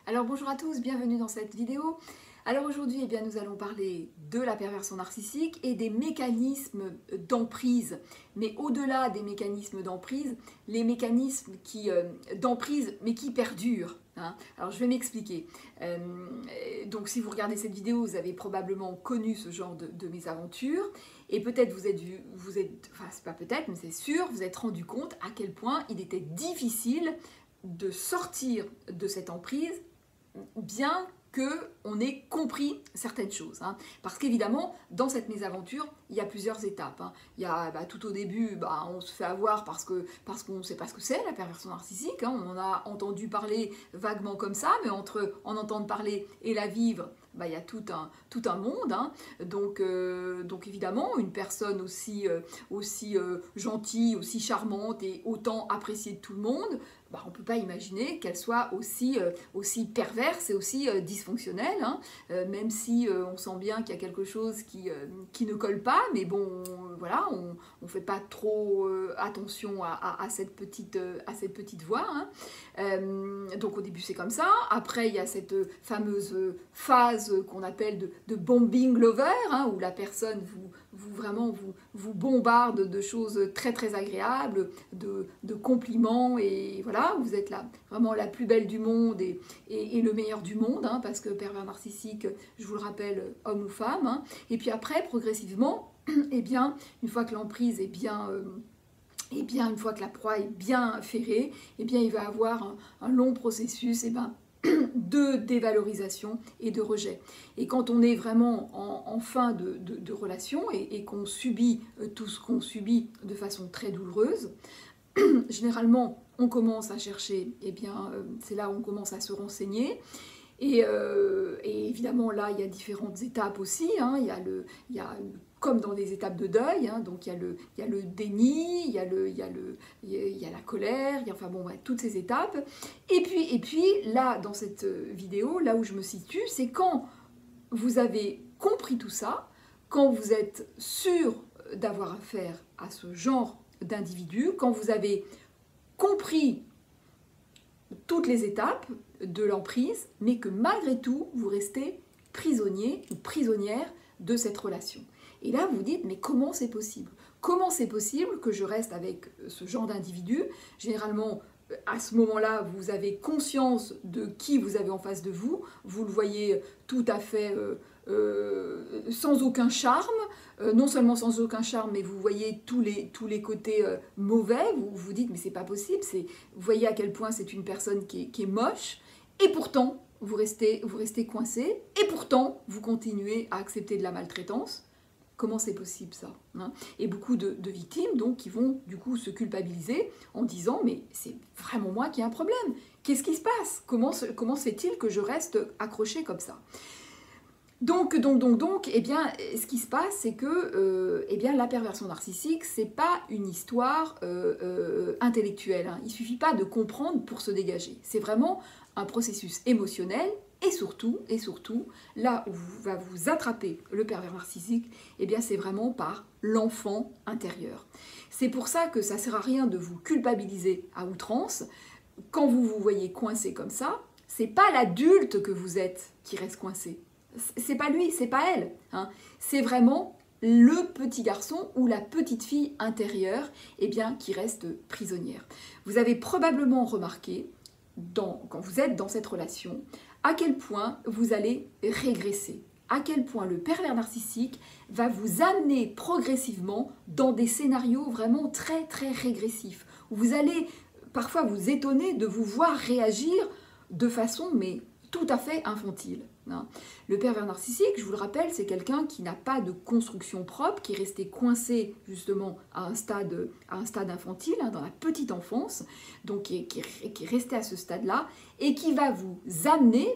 Alors bonjour à tous, bienvenue dans cette vidéo. Alors aujourd'hui, eh bien, nous allons parler de la perversion narcissique et des mécanismes d'emprise. Mais au-delà des mécanismes d'emprise, les mécanismes d'emprise mais qui perdurent. Alors je vais m'expliquer. Donc si vous regardez cette vidéo, vous avez probablement connu ce genre de mésaventures. Et peut-être enfin c'est pas peut-être, mais c'est sûr, vous êtes rendu compte à quel point il était difficile de sortir de cette emprise, bien qu'on ait compris certaines choses. Parce qu'évidemment, dans cette mésaventure, il y a plusieurs étapes. Il y a tout au début, on se fait avoir parce qu'on ne sait pas ce que c'est la perversion narcissique. On en a entendu parler vaguement comme ça, mais entre en entendre parler et la vivre, il y a tout un monde. Donc évidemment, une personne aussi gentille, aussi charmante et autant appréciée de tout le monde, on ne peut pas imaginer qu'elle soit aussi perverse et aussi dysfonctionnelle, même si on sent bien qu'il y a quelque chose qui ne colle pas, mais bon, voilà, on ne fait pas trop attention à cette petite voix. Donc au début c'est comme ça, après il y a cette fameuse phase qu'on appelle de bombing lover, où la personne vous bombarde de choses très très agréables, de compliments, et voilà, vous êtes là vraiment la plus belle du monde et le meilleur du monde, parce que pervers narcissique, je vous le rappelle, homme ou femme. Et puis après, progressivement, eh bien, une fois que l'emprise est bien... une fois que la proie est bien ferrée, il va avoir un long processus de dévalorisation et de rejet. Et quand on est vraiment en fin de relation et qu'on subit tout ce qu'on subit de façon très douloureuse, généralement, on commence à chercher, c'est là où on commence à se renseigner. Et évidemment, là, il y a différentes étapes aussi. Comme dans des étapes de deuil, donc il y a le déni, il y a la colère, toutes ces étapes. Et puis, là, dans cette vidéo, là où je me situe, c'est quand vous avez compris tout ça, quand vous êtes sûr d'avoir affaire à ce genre d'individu, quand vous avez compris toutes les étapes de l'emprise, mais que malgré tout, vous restez prisonnier ou prisonnière de cette relation. Et là, vous vous dites, mais comment c'est possible? Comment c'est possible que je reste avec ce genre d'individu? Généralement, à ce moment-là, vous avez conscience de qui vous avez en face de vous. Vous le voyez tout à fait sans aucun charme. Non seulement sans aucun charme, mais vous voyez tous les côtés mauvais. Vous vous dites, mais c'est pas possible. Vous voyez à quel point c'est une personne qui est moche. Et pourtant, vous restez coincé. Et pourtant, vous continuez à accepter de la maltraitance. Comment c'est possible ça, Et beaucoup de victimes donc, qui vont du coup se culpabiliser en disant mais c'est vraiment moi qui ai un problème. Qu'est-ce qui se passe? Comment se fait-il que je reste accrochée comme ça? Donc, ce qui se passe, c'est que la perversion narcissique, c'est pas une histoire intellectuelle. Il suffit pas de comprendre pour se dégager. C'est vraiment un processus émotionnel. Et surtout, là où va vous attraper le pervers narcissique, c'est vraiment par l'enfant intérieur. C'est pour ça que ça ne sert à rien de vous culpabiliser à outrance. Quand vous vous voyez coincé comme ça, c'est pas l'adulte que vous êtes qui reste coincé. C'est pas lui, c'est pas elle. C'est vraiment le petit garçon ou la petite fille intérieure qui reste prisonnière. Vous avez probablement remarqué, quand vous êtes dans cette relation, à quel point vous allez régresser, à quel point le pervers narcissique va vous amener progressivement dans des scénarios vraiment très très régressifs, où vous allez parfois vous étonner de vous voir réagir de façon mais tout à fait infantile. Le pervers narcissique, je vous le rappelle, c'est quelqu'un qui n'a pas de construction propre, qui est resté coincé justement à un stade infantile, dans la petite enfance, donc qui est resté à ce stade-là, et qui va vous amener,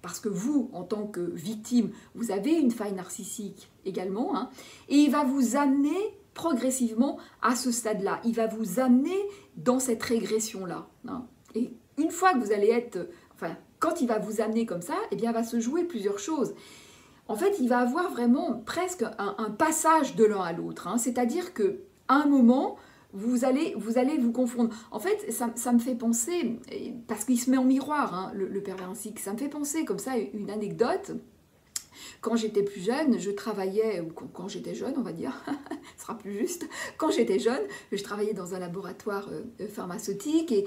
parce que vous, en tant que victime, vous avez une faille narcissique également, et il va vous amener progressivement à ce stade-là. Il va vous amener dans cette régression-là. Et une fois que vous allez être... quand il va vous amener comme ça, va se jouer plusieurs choses. En fait, il va avoir vraiment presque un passage de l'un à l'autre. C'est-à-dire qu'à un moment, vous allez vous confondre. En fait, ça me fait penser, parce qu'il se met en miroir, hein, le pervers narcissique, ça me fait penser comme ça une anecdote. Quand j'étais plus jeune, je travaillais, ou quand j'étais jeune, on va dire, ce sera plus juste, quand j'étais jeune, je travaillais dans un laboratoire pharmaceutique et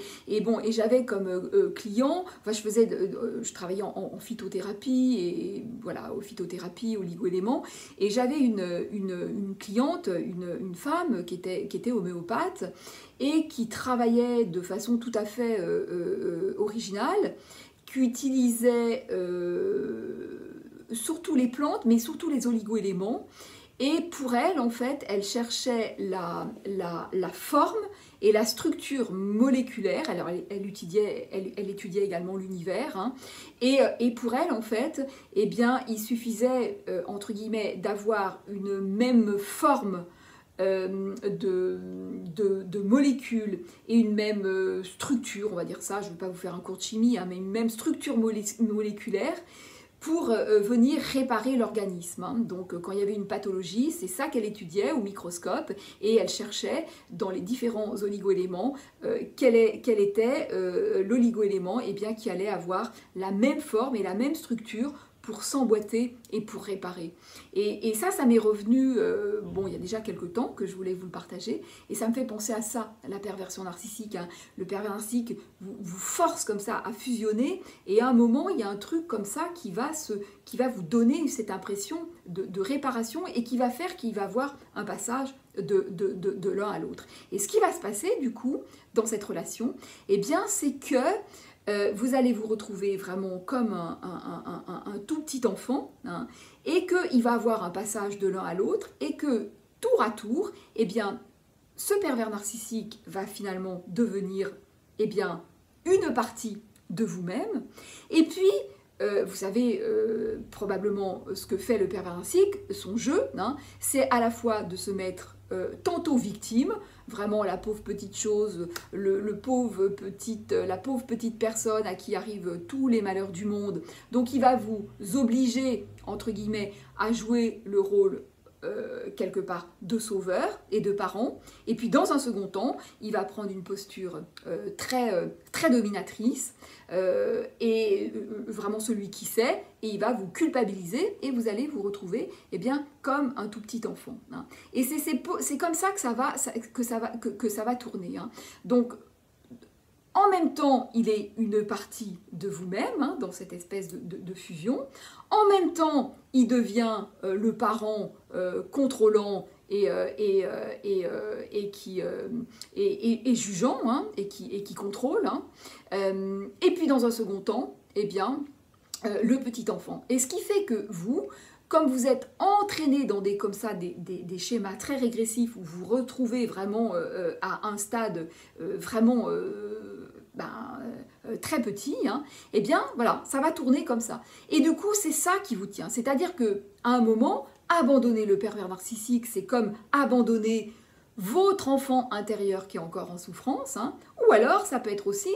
j'avais comme client, enfin je travaillais en phytothérapie et voilà, aux phytothérapie, oligo-éléments, et j'avais une cliente, une femme qui était homéopathe et qui travaillait de façon tout à fait originale, qui utilisait surtout les plantes, mais surtout les oligo-éléments. Et pour elle, en fait, elle cherchait la forme et la structure moléculaire. Alors, elle étudiait également l'univers. Hein. Et pour elle, en fait, eh bien, il suffisait, entre guillemets, d'avoir une même forme de molécules et une même structure, on va dire ça, je ne veux pas vous faire un cours de chimie, hein, mais une même structure moléculaire, pour venir réparer l'organisme. Hein. Donc quand il y avait une pathologie, c'est ça qu'elle étudiait au microscope et elle cherchait dans les différents oligo-éléments quel était l'oligo-élément qui allait avoir la même forme et la même structure pour s'emboîter et pour réparer. Et ça m'est revenu, il y a déjà quelques temps que je voulais vous le partager, et ça me fait penser à ça, la perversion narcissique. Hein. Le pervers narcissique vous force comme ça à fusionner, et à un moment, il y a un truc comme ça qui va vous donner cette impression de réparation, et qui va faire qu'il va avoir un passage de l'un à l'autre. Et ce qui va se passer, du coup, dans cette relation, eh bien, c'est que vous allez vous retrouver vraiment comme un tout petit enfant, hein, et qu'il va avoir un passage de l'un à l'autre, et que tour à tour, eh bien, ce pervers narcissique va finalement devenir une partie de vous-même. Et puis, vous savez probablement ce que fait le pervers narcissique, son jeu, hein, c'est à la fois de se mettre tantôt victime, vraiment la pauvre petite chose, la pauvre petite personne à qui arrivent tous les malheurs du monde. Donc il va vous obliger, entre guillemets, à jouer le rôle quelque part de sauveur et de parent. Et puis dans un second temps, il va prendre une posture très dominatrice et vraiment celui qui sait, et il va vous culpabiliser et vous allez vous retrouver comme un tout petit enfant. Hein. Et c'est comme ça que ça va tourner. Hein. Donc en même temps, il est une partie de vous-même, hein, dans cette espèce de fusion. En même temps, il devient le parent contrôlant et jugeant, hein, et qui contrôle. Hein. Et puis dans un second temps, le petit enfant. Et ce qui fait que vous, comme vous êtes entraîné dans des schémas très régressifs où vous vous retrouvez vraiment à un stade vraiment très petit, hein, voilà, ça va tourner comme ça. Et du coup, c'est ça qui vous tient. C'est-à-dire qu'à un moment, abandonner le pervers narcissique, c'est comme abandonner votre enfant intérieur qui est encore en souffrance, hein, ou alors ça peut être aussi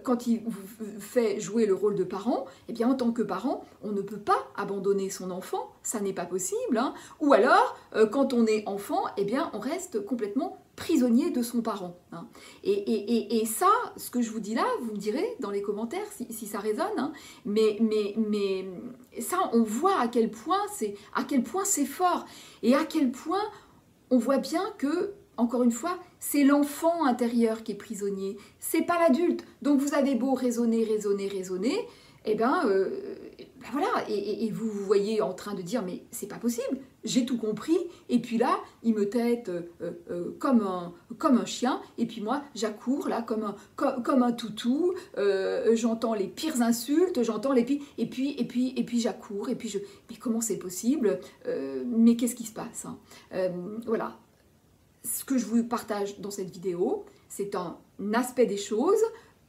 quand il vous fait jouer le rôle de parent, en tant que parent, on ne peut pas abandonner son enfant, ça n'est pas possible. Hein. Ou alors, quand on est enfant, on reste complètement prisonnier de son parent. Hein. Et ça, ce que je vous dis là, vous me direz dans les commentaires si ça résonne. Hein. Mais ça, on voit à quel point c'est fort et à quel point on voit bien que, encore une fois, c'est l'enfant intérieur qui est prisonnier, c'est pas l'adulte. Donc vous avez beau raisonner, voilà, et vous vous voyez en train de dire mais c'est pas possible, j'ai tout compris, et puis là il me traite comme un chien, et puis moi j'accours là comme un toutou, j'entends les pires insultes, j'entends les pires, et puis j'accours, mais comment c'est possible, mais qu'est-ce qui se passe, hein. Voilà. Ce que je vous partage dans cette vidéo, c'est un aspect des choses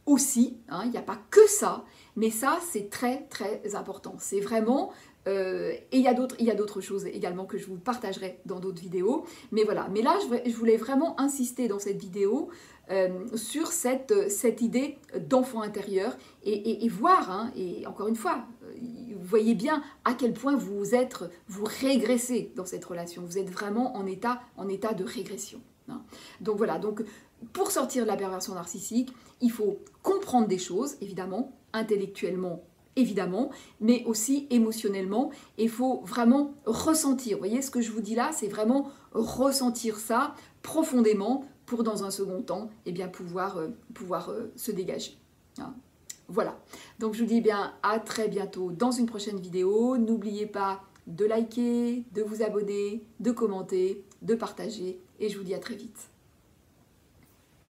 aussi, hein, il n'y a pas que ça, mais ça c'est très très important, c'est vraiment, et il y a d'autres choses également que je vous partagerai dans d'autres vidéos, mais voilà, mais là je voulais vraiment insister dans cette vidéo sur cette idée d'enfant intérieur et voir, hein, et encore une fois, vous voyez bien à quel point vous régressez dans cette relation, vous êtes vraiment en état de régression. hein. Donc voilà, donc pour sortir de la perversion narcissique, il faut comprendre des choses, évidemment, intellectuellement, évidemment, mais aussi émotionnellement. Il faut vraiment ressentir. Vous voyez, ce que je vous dis là, c'est vraiment ressentir ça profondément pour, dans un second temps, eh bien, pouvoir se dégager, hein. Voilà, donc je vous dis bien à très bientôt dans une prochaine vidéo. N'oubliez pas de liker, de vous abonner, de commenter, de partager, et je vous dis à très vite.